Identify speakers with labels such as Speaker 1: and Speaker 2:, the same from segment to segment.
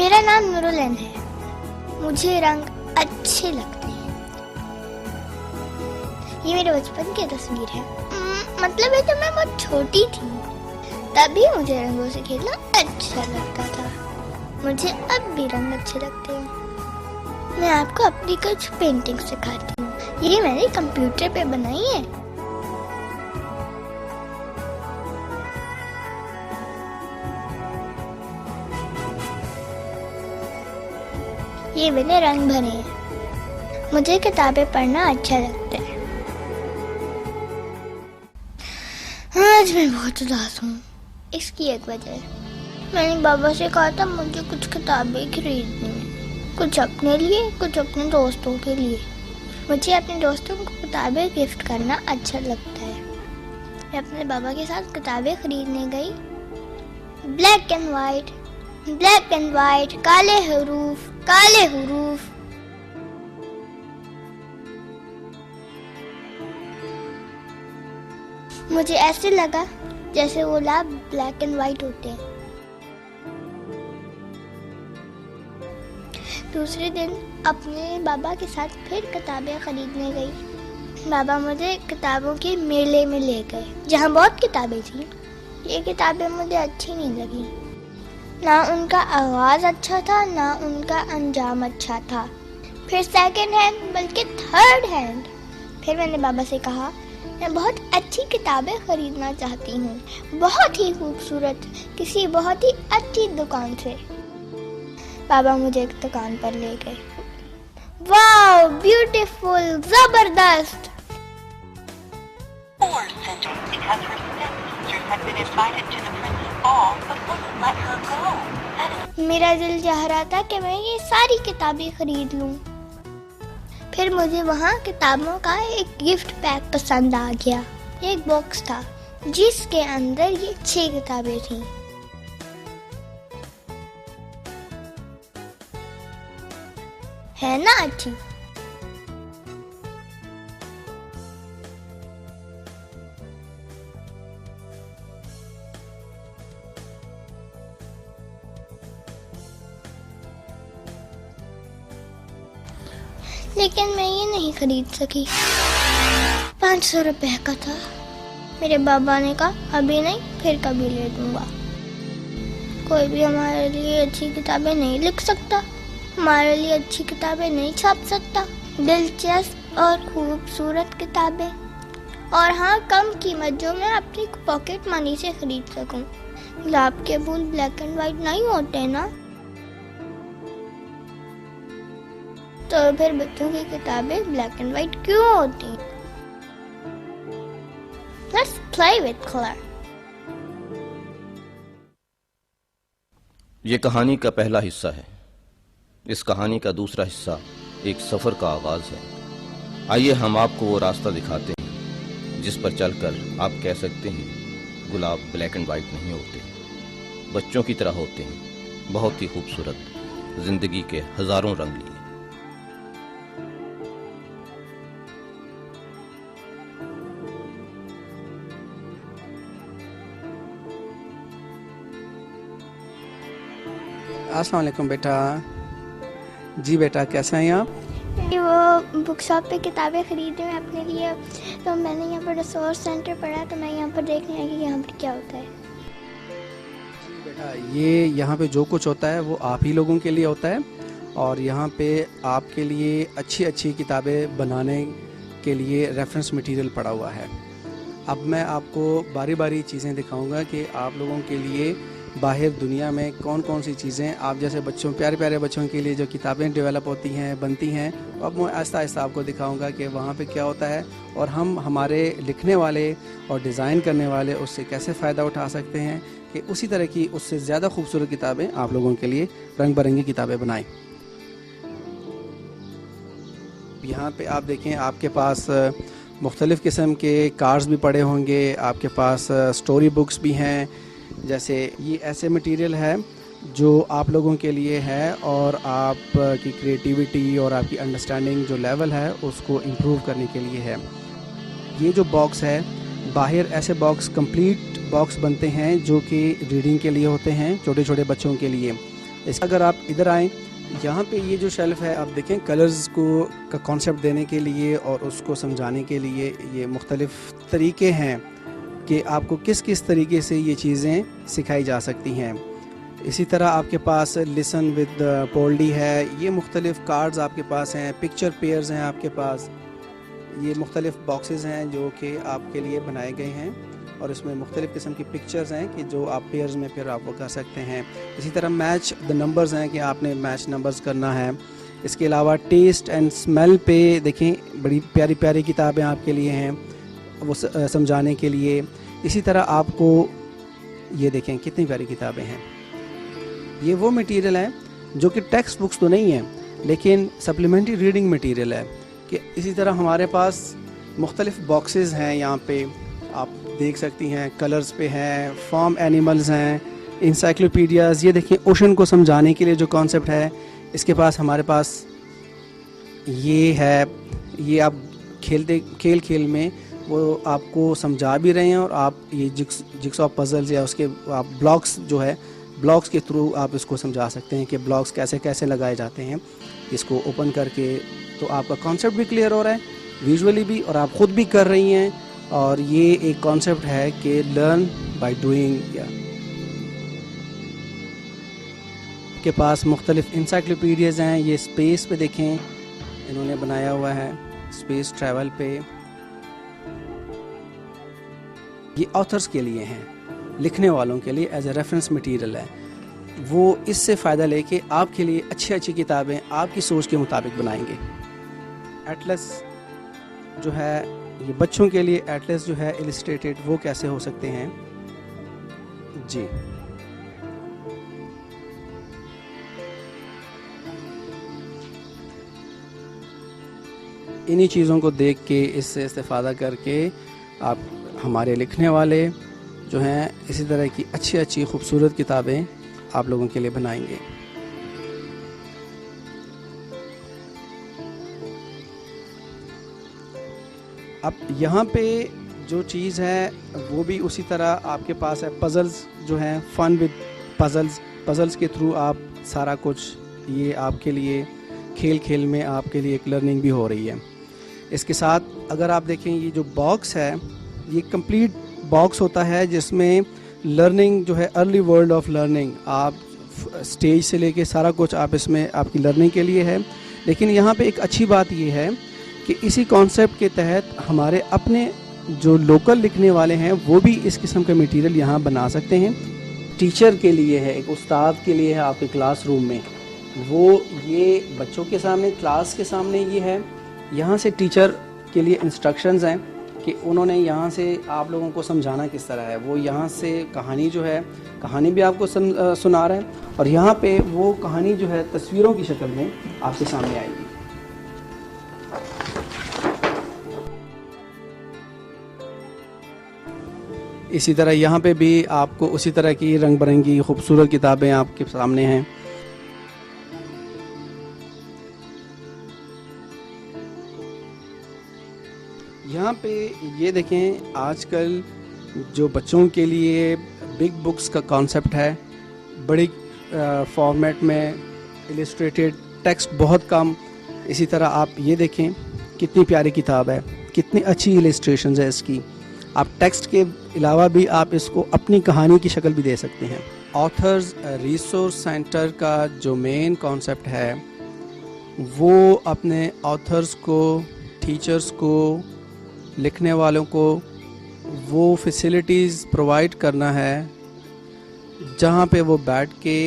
Speaker 1: मेरा नाम नूरुलन है। मुझे रंग अच्छे लगते हैं। ये मेरे बचपन की तस्वीर है। मतलब है जब मैं बहुत छोटी थी तभी मुझे रंगों से खेलना अच्छा लगता था। मुझे अब भी रंग अच्छे लगते हैं। मैं आपको अपनी कुछ पेंटिंग सिखाती हूँ। ये मैंने कंप्यूटर पे बनाई है। ये मैंने रंग भरे हैं। मुझे किताबें पढ़ना अच्छा लगता है। आज मैं बहुत उदास हूँ। इसकी एक वजह है। मैंने बाबा से कहा था मुझे कुछ किताबें खरीदनी है, कुछ अपने लिए, कुछ अपने दोस्तों के लिए। मुझे अपने दोस्तों को किताबें गिफ्ट करना अच्छा लगता है। मैं अपने बाबा के साथ किताबें खरीदने गई। ब्लैक एंड वाइट, काले हरूफ। मुझे ऐसे लगा जैसे वो लाभ ब्लैक एंड वाइट होते हैं। दूसरे दिन अपने बाबा के साथ फिर किताबें खरीदने गई। बाबा मुझे किताबों के मेले में ले गए जहाँ बहुत किताबें थी। ये किताबें मुझे अच्छी नहीं लगी। ना उनका आवाज अच्छा था, ना उनका अंजाम अच्छा था। फिर सेकंड हैंड बल्कि थर्ड हैंड। फिर मैंने बाबा से कहा मैं बहुत अच्छी किताबें खरीदना चाहती हूँ, बहुत ही खूबसूरत, किसी बहुत ही अच्छी दुकान से। बाबा मुझे एक दुकान पर ले गए। वाओ, ब्यूटीफुल, जबरदस्त। मेरा दिल चाह रहा था कि मैं ये सारी किताबें खरीद लूं। फिर मुझे वहाँ किताबों का एक गिफ्ट पैक पसंद आ गया। एक बॉक्स था जिसके अंदर ये 6 किताबें थीं। है ना अच्छी? लेकिन मैं ये नहीं खरीद सकी। 500 रुपए का था। मेरे बाबा ने कहा अभी नहीं, फिर कभी ले दूंगा। कोई भी हमारे लिए अच्छी किताबें नहीं लिख सकता, हमारे लिए अच्छी किताबें नहीं छाप सकता। दिलचस्प और खूबसूरत किताबें, और हाँ कम कीमत, जो मैं अपनी पॉकेट मनी से खरीद सकूं। गुलाब के फूल ब्लैक एंड व्हाइट नहीं होते ना, तो फिर बच्चों की किताबें ब्लैक एंड व्हाइट क्यों होती? Let's play with color.
Speaker 2: ये कहानी का पहला हिस्सा है। इस कहानी का दूसरा हिस्सा एक सफर का आगाज है। आइए हम आपको वो रास्ता दिखाते हैं जिस पर चलकर आप कह सकते हैं गुलाब ब्लैक एंड व्हाइट नहीं होते, बच्चों की तरह होते हैं, बहुत ही खूबसूरत, जिंदगी के हजारों रंग लिए।
Speaker 3: अस्सलाम वालेकुम बेटा। जी बेटा, कैसे हैं आप?
Speaker 1: वो बुक शॉप पे किताबें खरीदी मैं अपने लिए, तो मैंने यहाँ पर रिसोर्स सेंटर पढ़ा, तो मैं यहाँ पर देखने आई कि यहाँ पर क्या होता है।
Speaker 3: बेटा, ये यहाँ पे जो कुछ होता है वो आप ही लोगों के लिए होता है, और यहाँ पे आपके लिए अच्छी अच्छी किताबें बनाने के लिए रेफरेंस मटेरियल पड़ा हुआ है। अब मैं आपको बारी बारी चीज़ें दिखाऊंगा कि आप लोगों के लिए बाहर दुनिया में कौन कौन सी चीज़ें, आप जैसे बच्चों, प्यारे प्यारे बच्चों के लिए जो किताबें डेवलप होती हैं, बनती हैं, अब मैं आहिस्ता आहिस्ता आपको दिखाऊंगा कि वहाँ पे क्या होता है, और हम हमारे लिखने वाले और डिज़ाइन करने वाले उससे कैसे फ़ायदा उठा सकते हैं कि उसी तरह की, उससे ज़्यादा खूबसूरत किताबें आप लोगों के लिए, रंग बिरंगी किताबें बनाएं। यहाँ पे आप देखें, आपके पास मुख्तलिफ़ किस्म के कार्ड्स भी पड़े होंगे, आपके पास स्टोरी बुक्स भी हैं। जैसे ये ऐसे मटेरियल है जो आप लोगों के लिए है, और आप की क्रिएटिविटी और आपकी अंडरस्टैंडिंग जो लेवल है उसको इम्प्रूव करने के लिए है। ये जो बॉक्स है, बाहर ऐसे बॉक्स, कंप्लीट बॉक्स बनते हैं जो कि रीडिंग के लिए होते हैं, छोटे छोटे बच्चों के लिए, अगर आप इधर आएँ, यहाँ पे ये जो शेल्फ है आप देखें, कलर्स को का कॉन्सेप्ट देने के लिए और उसको समझाने के लिए ये मुख्तलिफ़ तरीके हैं कि आपको किस किस तरीके से ये चीज़ें सिखाई जा सकती हैं। इसी तरह आपके पास लिसन विद पोल्डी है, ये मुख्तलिफ़ कार्ड्स आपके पास हैं, पिक्चर पेयर्स हैं आपके पास, ये मुख्तलिफ़ बॉक्सेस हैं जो कि आपके लिए बनाए गए हैं और इसमें मुख्तलिफ़ किस्म की पिक्चर्स हैं कि जो आप पेयर्स में फिर आप वो कर सकते हैं। इसी तरह मैच द नंबर्स हैं कि आपने मैच नंबर्स करना है। इसके अलावा टेस्ट एंड स्मेल पे देखें, बड़ी प्यारी प्यारी किताबें आपके लिए हैं वो समझाने के लिए। इसी तरह आपको ये देखें कितनी प्यारी किताबें हैं। ये वो मटेरियल है जो कि टेक्स्ट बुक्स तो नहीं है लेकिन सप्लीमेंट्री रीडिंग मटेरियल है कि इसी तरह हमारे पास मुख्तलिफ़ बॉक्सेस हैं, यहाँ पे आप देख सकती हैं, कलर्स पे हैं, फार्म एनिमल्स हैं, इंसाइक्लोपीडियाज़। ये देखिए ओशन को समझाने के लिए जो कॉन्सेप्ट है इसके पास हमारे पास ये है। ये आप खेल में वो आपको समझा भी रहे हैं और आप ये जिक्सॉ पजल्स या उसके आप ब्लॉक्स जो है, ब्लॉक्स के थ्रू आप इसको समझा सकते हैं कि ब्लॉक्स कैसे कैसे लगाए जाते हैं। इसको ओपन करके तो आपका कॉन्सेप्ट भी क्लियर हो रहा है विजुअली भी, और आप ख़ुद भी कर रही हैं। और ये एक कॉन्सेप्ट है कि लर्न बाय डूइंग। के पास मुख्तलिफ इंसाइक्लोपीडियाज़ हैं। ये स्पेस पे देखें इन्होंने बनाया हुआ है, स्पेस ट्रैवल पे। ये ऑथर्स के लिए हैं, लिखने वालों के लिए एज ए रेफरेंस मटेरियल है। वो इससे फ़ायदा लेके आपके लिए अच्छी अच्छी किताबें आपकी सोच के मुताबिक बनाएंगे। एटलस जो है ये बच्चों के लिए, एटलस जो है इलस्ट्रेटेड, वो कैसे हो सकते हैं जी। इन्हीं चीज़ों को देख के, इससे इस्तेफ़ादा करके आप हमारे लिखने वाले जो हैं इसी तरह की अच्छी अच्छी खूबसूरत किताबें आप लोगों के लिए बनाएंगे। अब यहाँ पे जो चीज़ है वो भी उसी तरह आपके पास है। पज़ल्स जो हैं, फ़न विद पज़ल्स के थ्रू आप सारा कुछ, ये आपके लिए खेल में आपके लिए एक लर्निंग भी हो रही है। इसके साथ अगर आप देखें ये जो बॉक्स है, ये कंप्लीट बॉक्स होता है जिसमें लर्निंग जो है, अर्ली वर्ल्ड ऑफ लर्निंग, आप स्टेज से लेके सारा कुछ आप इसमें आपकी लर्निंग के लिए है। लेकिन यहाँ पे एक अच्छी बात ये है कि इसी कॉन्सेप्ट के तहत हमारे अपने जो लोकल लिखने वाले हैं वो भी इस किस्म का मटेरियल यहाँ बना सकते हैं। टीचर के लिए है, एक उस्ताद के लिए है आपके क्लासरूम में, वो ये बच्चों के सामने, क्लास के सामने ये है। यहाँ से टीचर के लिए इंस्ट्रक्शंस हैं कि उन्होंने यहाँ से आप लोगों को समझाना किस तरह है। वो यहाँ से कहानी जो है, कहानी भी आपको सुना रहा है और यहाँ पे वो कहानी जो है तस्वीरों की शक्ल में आपके सामने आएगी। इसी तरह यहाँ पे भी आपको उसी तरह की रंग बिरंगी खूबसूरत किताबें आपके सामने हैं। यहाँ पे ये देखें, आजकल जो बच्चों के लिए बिग बुक्स का कॉन्सेप्ट है, बड़ी फॉर्मेट में इलस्ट्रेटेड टेक्स्ट बहुत कम। इसी तरह आप ये देखें कितनी प्यारी किताब है, कितनी अच्छी इलस्ट्रेशंस है इसकी। आप टेक्स्ट के अलावा भी आप इसको अपनी कहानी की शक्ल भी दे सकते हैं। ऑथर्स रिसोर्स सेंटर का जो मेन कॉन्सेप्ट है वो अपने ऑथर्स को, टीचर्स को, लिखने वालों को वो फैसिलिटीज़ प्रोवाइड करना है जहाँ पे वो बैठ के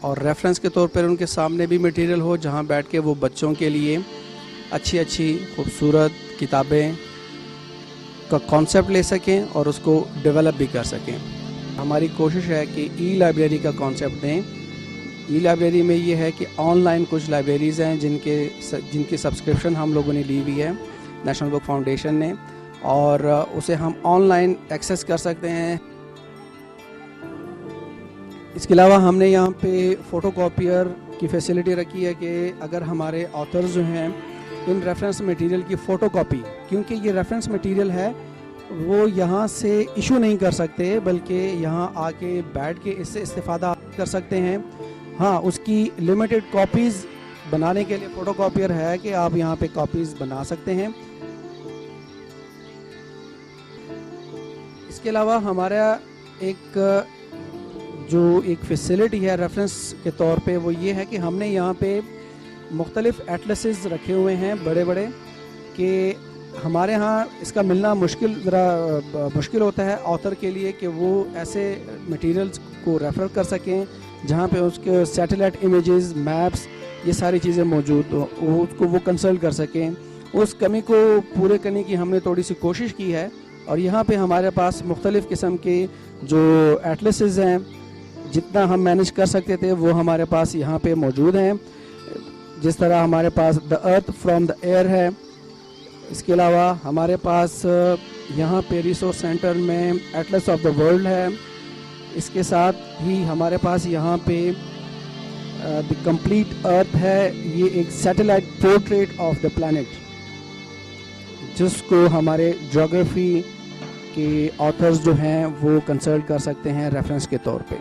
Speaker 3: और रेफरेंस के तौर पर उनके सामने भी मटेरियल हो, जहाँ बैठ के वो बच्चों के लिए अच्छी अच्छी खूबसूरत किताबें का कॉन्सेप्ट ले सकें और उसको डेवलप भी कर सकें। हमारी कोशिश है कि ई लाइब्रेरी का कॉन्सेप्ट दें। ई लाइब्रेरी में ये है कि ऑनलाइन कुछ लाइब्रेरीज़ हैं जिनकी सब्सक्रिप्शन हम लोगों ने ली हुई है नेशनल बुक फाउंडेशन ने, और उसे हम ऑनलाइन एक्सेस कर सकते हैं। इसके अलावा हमने यहाँ पे फ़ोटोकॉपियर की फैसिलिटी रखी है कि अगर हमारे ऑथर्स जो हैं इन रेफरेंस मटेरियल की फ़ोटोकॉपी, क्योंकि ये रेफरेंस मटेरियल है, वो यहाँ से इशू नहीं कर सकते बल्कि यहाँ आके बैठ के इससे इस्तेफ़ादा कर सकते हैं। हाँ, उसकी लिमिटेड कॉपीज़ बनाने के लिए फोटोकॉपियर है कि आप यहाँ पे कॉपीज़ बना सकते हैं। इसके अलावा हमारा एक फैसिलिटी है रेफरेंस के तौर पे, वो ये है कि हमने यहाँ पे मुख्तलिफ एटलसेस रखे हुए हैं बड़े बड़े, कि हमारे यहाँ इसका मिलना मुश्किल होता है ऑथर के लिए कि वो ऐसे मटेरियल्स को रेफ़र कर सकें जहाँ पे उसके सैटेलाइट इमेजेस, मैप्स, ये सारी चीज़ें मौजूद हो, उसको वो कंसल्ट कर सकें। उस कमी को पूरे करने की हमने थोड़ी सी कोशिश की है, और यहाँ पे हमारे पास मुख्तलिफ़ किस्म के जो एटलसेस हैं, जितना हम मैनेज कर सकते थे वो हमारे पास यहाँ पे मौजूद हैं। जिस तरह हमारे पास the earth from the air है। इसके अलावा हमारे पास यहाँ पे रिसोर्स सेंटर में एटलस ऑफ द वर्ल्ड है। इसके साथ ही हमारे पास यहाँ पे द कंप्लीट अर्थ है, ये एक satellite portrait of the planet, जिसको हमारे ज्योग्राफी के ऑथर्स जो हैं वो कंसल्ट कर सकते हैं रेफरेंस के तौर पे।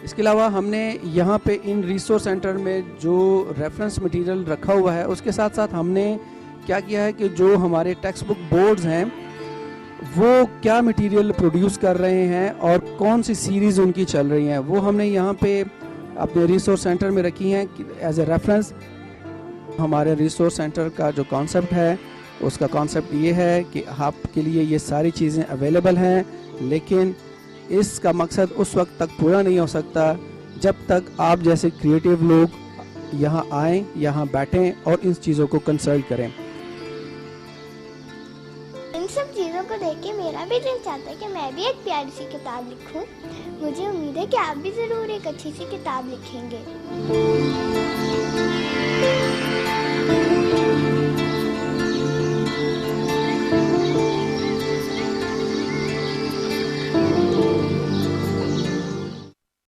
Speaker 3: इसके अलावा हमने यहाँ पे इन रिसोर्स सेंटर में जो रेफरेंस मटेरियल रखा हुआ है, उसके साथ साथ हमने क्या किया है कि जो हमारे टेक्स्ट बुक बोर्ड्स हैं वो क्या मटेरियल प्रोड्यूस कर रहे हैं और कौन सी सीरीज़ उनकी चल रही हैं, वो हमने यहाँ पे अपने रिसोर्स सेंटर में रखी हैं एज ए रेफरेंस। हमारे रिसोर्स सेंटर का जो कॉन्सेप्ट है, उसका कॉन्सेप्ट ये है कि आपके लिए ये सारी चीज़ें अवेलेबल हैं, लेकिन इसका मकसद उस वक्त तक पूरा नहीं हो सकता जब तक आप जैसे क्रिएटिव लोग यहाँ आएँ, यहाँ बैठें और इन चीज़ों को कंसल्ट करें।
Speaker 1: इन सब चीज़ों को देख के मेरा भी दिल चाहता है कि मैं भी एक प्यारी सी किताब लिखूं। मुझे उम्मीद है कि आप भी ज़रूर एक अच्छी सी किताब लिखेंगे।